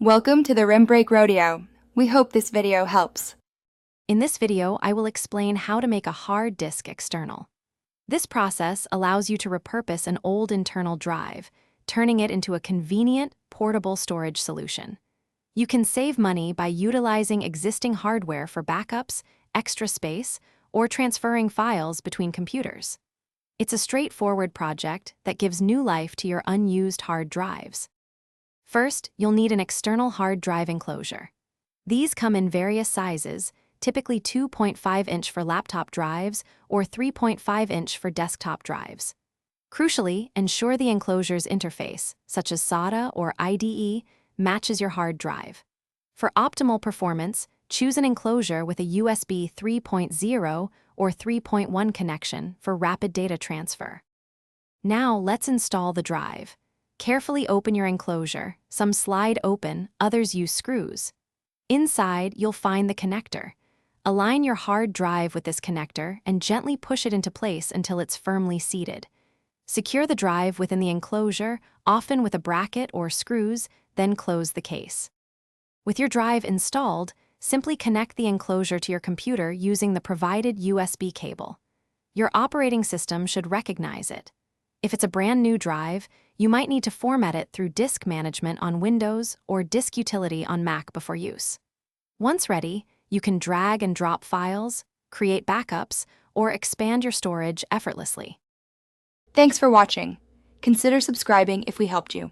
Welcome to the Rim Break Rodeo. We hope this video helps. In this video, I will explain how to make a hard disk external. This process allows you to repurpose an old internal drive, turning it into a convenient, portable storage solution. You can save money by utilizing existing hardware for backups, extra space, or transferring files between computers. It's a straightforward project that gives new life to your unused hard drives. First, you'll need an external hard drive enclosure. These come in various sizes, typically 2.5-inch for laptop drives or 3.5-inch for desktop drives. Crucially, ensure the enclosure's interface, such as SATA or IDE, matches your hard drive. For optimal performance, choose an enclosure with a USB 3.0 or 3.1 connection for rapid data transfer. Now let's install the drive. Carefully open your enclosure. Some slide open, others use screws. Inside, you'll find the connector. Align your hard drive with this connector and gently push it into place until it's firmly seated. Secure the drive within the enclosure, often with a bracket or screws, then close the case. With your drive installed, simply connect the enclosure to your computer using the provided USB cable. Your operating system should recognize it. If it's a brand new drive, you might need to format it through Disk Management on Windows or Disk Utility on Mac before use. Once ready, you can drag and drop files, create backups, or expand your storage effortlessly. Thanks for watching. Consider subscribing if we helped you.